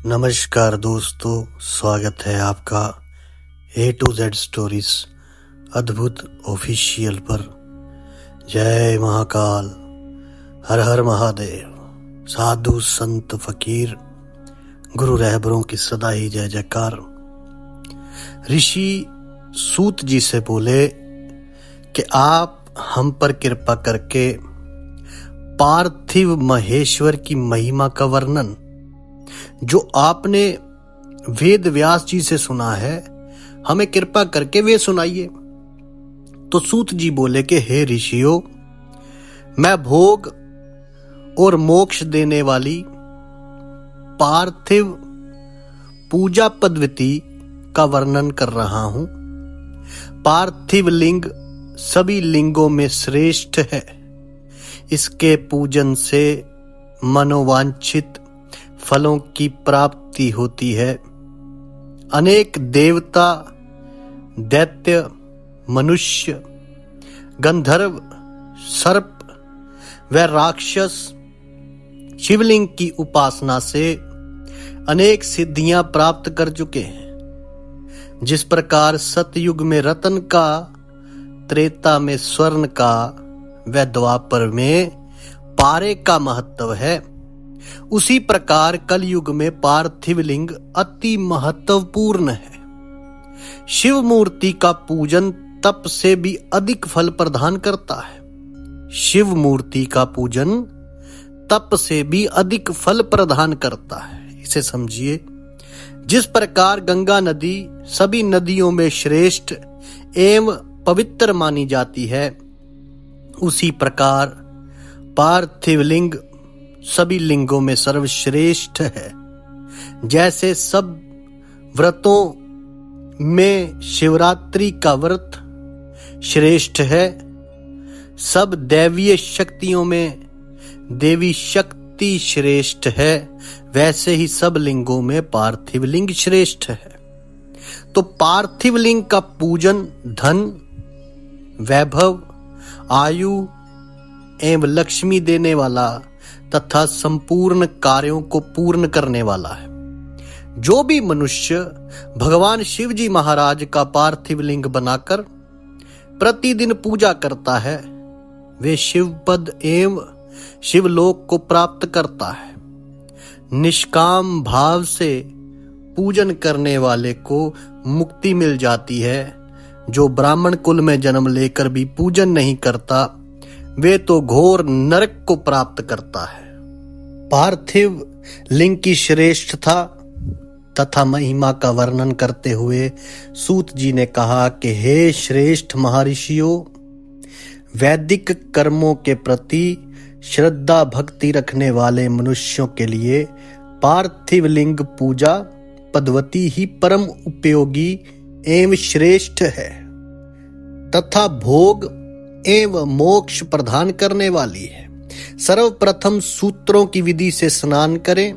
नमस्कार दोस्तों, स्वागत है आपका A to Z स्टोरीज अद्भुत ऑफिशियल पर। जय महाकाल, हर हर महादेव। साधु संत फकीर गुरु रहबरों की सदा ही जय जयकार। ऋषि सूत जी से बोले कि आप हम पर कृपा करके पार्थिव महेश्वर की महिमा का वर्णन जो आपने वेद व्यास जी से सुना है, हमें कृपा करके वे सुनाइए। तो सूत जी बोले कि हे ऋषियों, मैं भोग और मोक्ष देने वाली पार्थिव पूजा पद्धति का वर्णन कर रहा हूं। पार्थिव लिंग सभी लिंगों में श्रेष्ठ है। इसके पूजन से मनोवांछित फलों की प्राप्ति होती है। अनेक देवता, दैत्य, मनुष्य, गंधर्व, सर्प व राक्षस शिवलिंग की उपासना से अनेक सिद्धियां प्राप्त कर चुके हैं। जिस प्रकार सतयुग में रत्न का, त्रेता में स्वर्ण का व द्वापर में पारे का महत्व है, उसी प्रकार कलयुग में पार्थिव लिंग अति महत्वपूर्ण है। शिव मूर्ति का पूजन तप से भी अधिक फल प्रदान करता है। शिव मूर्ति का पूजन तप से भी अधिक फल प्रदान करता है। इसे समझिए। जिस प्रकार गंगा नदी सभी नदियों में श्रेष्ठ एवं पवित्र मानी जाती है, उसी प्रकार पार्थिव लिंग सभी लिंगों में सर्वश्रेष्ठ है। जैसे सब व्रतों में शिवरात्रि का व्रत श्रेष्ठ है, सब दैवीय शक्तियों में देवी शक्ति श्रेष्ठ है, वैसे ही सब लिंगों में पार्थिव लिंग श्रेष्ठ है। तो पार्थिव लिंग का पूजन धन, वैभव, आयु एवं लक्ष्मी देने वाला तथा संपूर्ण कार्यों को पूर्ण करने वाला है। जो भी मनुष्य भगवान शिव जी महाराज का पार्थिव लिंग बनाकर प्रतिदिन पूजा करता है, वे शिव पद एवं शिवलोक को प्राप्त करता है। निष्काम भाव से पूजन करने वाले को मुक्ति मिल जाती है। जो ब्राह्मण कुल में जन्म लेकर भी पूजन नहीं करता, वे तो घोर नरक को प्राप्त करता है। पार्थिव लिंग की श्रेष्ठता तथा महिमा का वर्णन करते हुए सूत जी ने कहा कि हे श्रेष्ठ महर्षियों, वैदिक कर्मों के प्रति श्रद्धा भक्ति रखने वाले मनुष्यों के लिए पार्थिव लिंग पूजा पद्धति ही परम उपयोगी एवं श्रेष्ठ है तथा भोग एवं मोक्ष प्रदान करने वाली है। सर्वप्रथम सूत्रों की विधि से स्नान करें,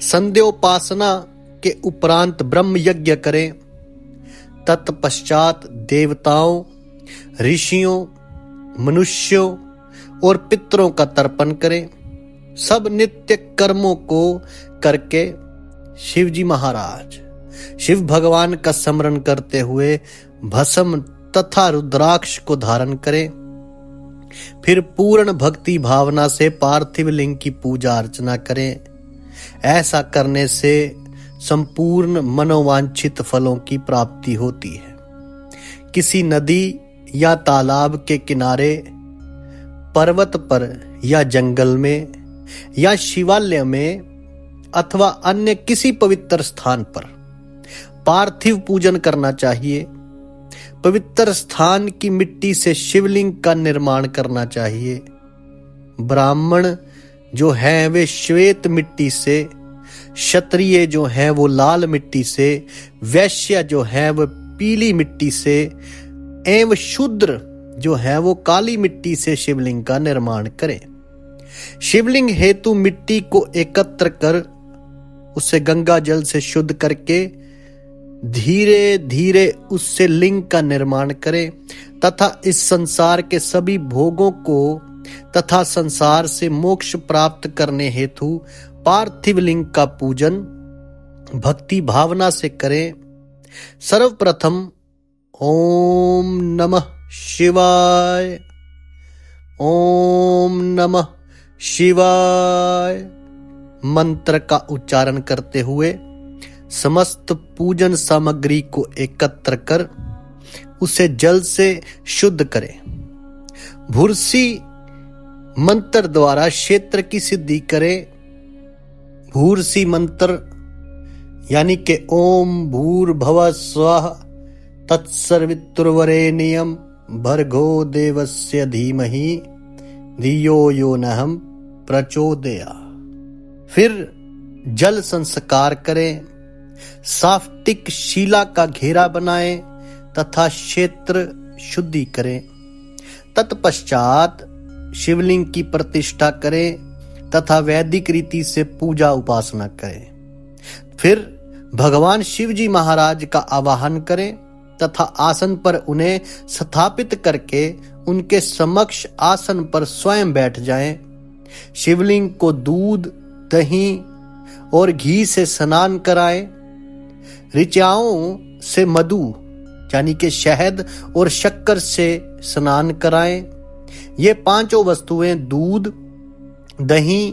संध्योपासना के उपरांत ब्रह्म यज्ञ करें, तत्पश्चात देवताओं, ऋषियों, मनुष्यों और पितरों का तर्पण करें। सब नित्य कर्मों को करके शिवजी महाराज शिव भगवान का स्मरण करते हुए भस्म तथा रुद्राक्ष को धारण करें। फिर पूर्ण भक्ति भावना से पार्थिव लिंग की पूजा अर्चना करें। ऐसा करने से संपूर्ण मनोवांछित फलों की प्राप्ति होती है। किसी नदी या तालाब के किनारे, पर्वत पर या जंगल में या शिवालय में अथवा अन्य किसी पवित्र स्थान पर पार्थिव पूजन करना चाहिए। पवित्र स्थान की मिट्टी से शिवलिंग का निर्माण करना चाहिए। ब्राह्मण जो है वे श्वेत मिट्टी से, क्षत्रिय जो है वो लाल मिट्टी से, वैश्य जो है वो पीली मिट्टी से एवं शूद्र जो है वो काली मिट्टी से शिवलिंग का निर्माण करें। शिवलिंग हेतु मिट्टी को एकत्र कर उसे गंगा जल से शुद्ध करके धीरे धीरे उससे लिंग का निर्माण करें तथा इस संसार के सभी भोगों को तथा संसार से मोक्ष प्राप्त करने हेतु पार्थिव लिंग का पूजन भक्ति भावना से करें। सर्वप्रथम ओम नमः शिवाय, ओम नमः शिवाय मंत्र का उच्चारण करते हुए समस्त पूजन सामग्री को एकत्र कर उसे जल से शुद्ध करें। भूर्सी मंत्र द्वारा क्षेत्र की सिद्धि करें। भूर्सी मंत्र यानी कि ओम भूर्भुवः स्वः तत्सवितुर्वरेण्यं भर्गो देवस्य धीमहि धियो यो नः प्रचोदयात्। फिर जल संस्कार करें। साफ्टिक शिला का घेरा बनाएं तथा क्षेत्र शुद्धि करें। तत्पश्चात शिवलिंग की प्रतिष्ठा करें तथा वैदिक रीति से पूजा उपासना करें। फिर भगवान शिव जी महाराज का आवाहन करें तथा आसन पर उन्हें स्थापित करके उनके समक्ष आसन पर स्वयं बैठ जाएं। शिवलिंग को दूध, दही और घी से स्नान कराएं। ऋचाओं से मधु यानी कि शहद और शक्कर से स्नान कराएं। ये पांचों वस्तुएं दूध, दही,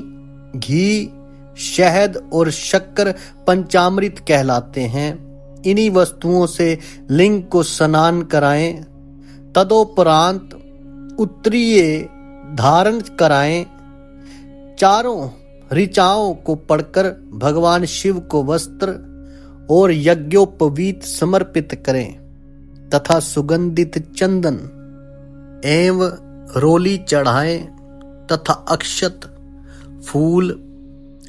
घी, शहद और शक्कर पंचामृत कहलाते हैं। इन्हीं वस्तुओं से लिंग को स्नान कराएं। तदोपरांत उत्तरीय धारण कराएं। चारों ऋचाओं को पढ़कर भगवान शिव को वस्त्र और यज्ञोपवीत समर्पित करें तथा सुगंधित चंदन एवं रोली चढ़ाएं तथा अक्षत, फूल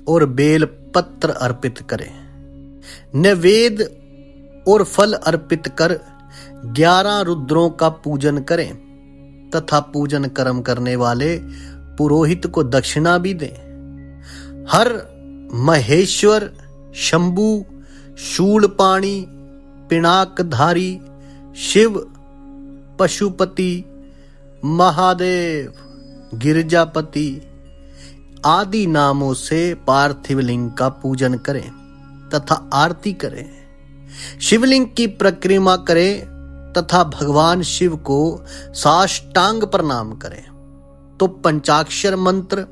और बेल पत्र अर्पित करें। नैवेद्य और फल अर्पित कर 11 रुद्रों का पूजन करें तथा पूजन कर्म करने वाले पुरोहित को दक्षिणा भी दें। हर महेश्वर, शंभु, शूलपाणी, पिनाकधारी, शिव, पशुपति, महादेव, गिरजापति आदि नामों से पार्थिव लिंग का पूजन करें तथा आरती करें। शिवलिंग की परिक्रमा करें तथा भगवान शिव को साष्टांग प्रणाम करें। तो पंचाक्षर मंत्र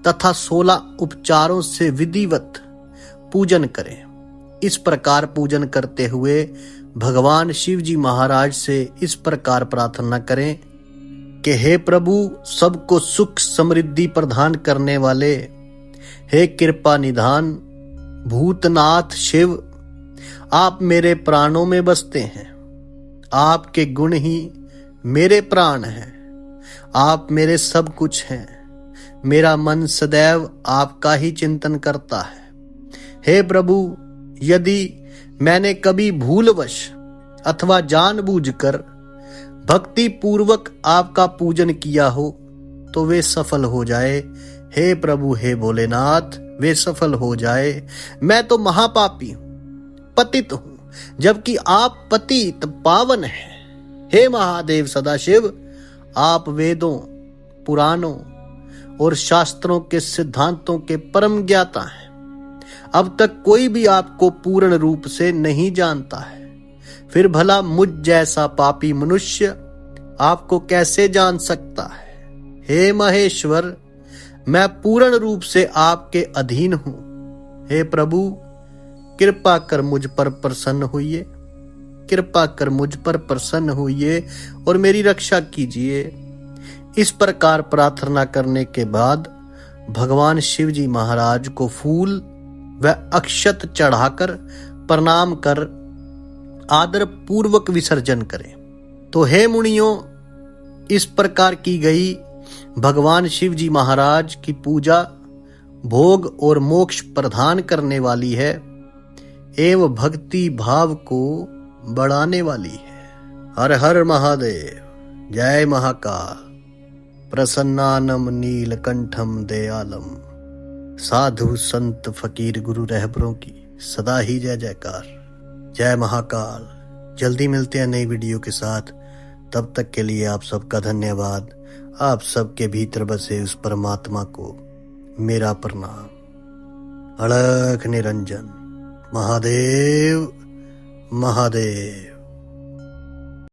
तथा 16 उपचारों से विधिवत पूजन करें। इस प्रकार पूजन करते हुए भगवान शिव जी महाराज से इस प्रकार प्रार्थना करें कि हे प्रभु, सबको सुख समृद्धि प्रदान करने वाले, हे कृपा निधान भूतनाथ शिव, आप मेरे प्राणों में बसते हैं। आपके गुण ही मेरे प्राण हैं। आप मेरे सब कुछ हैं। मेरा मन सदैव आपका ही चिंतन करता है। हे प्रभु, यदि मैंने कभी भूलवश अथवा जानबूझकर भक्ति पूर्वक आपका पूजन किया हो तो वे सफल हो जाए। हे प्रभु, हे भोलेनाथ, वे सफल हो जाए। मैं तो महापापी हूं, पतित हूं, जबकि आप पतित पावन हैं। हे महादेव सदाशिव, आप वेदों, पुराणों और शास्त्रों के सिद्धांतों के परम ज्ञाता हैं। अब तक कोई भी आपको पूर्ण रूप से नहीं जानता है। फिर भला मुझ जैसा पापी मनुष्य आपको कैसे जान सकता है? हे महेश्वर, मैं पूर्ण रूप से आपके अधीन हूं। हे प्रभु, कृपा कर मुझ पर प्रसन्न होइए। कृपा कर मुझ पर प्रसन्न होइए और मेरी रक्षा कीजिए। इस प्रकार प्रार्थना करने के बाद भगवान शिव जी महाराज को फूल व अक्षत चढ़ाकर प्रणाम कर आदर पूर्वक विसर्जन करें। तो हे मुनियों, इस प्रकार की गई भगवान शिव जी महाराज की पूजा भोग और मोक्ष प्रदान करने वाली है एवं भक्ति भाव को बढ़ाने वाली है। हर हर महादेव, जय महाकाल। प्रसन्नानम नीलकंठम दयालम। साधु संत फकीर गुरु रहबरों की सदा ही जय जयकार। जय महाकाल। जल्दी मिलते हैं नई वीडियो के साथ। तब तक के लिए आप सबका धन्यवाद। आप सबके भीतर बसे उस परमात्मा को मेरा प्रणाम। अलख निरंजन। महादेव महादेव।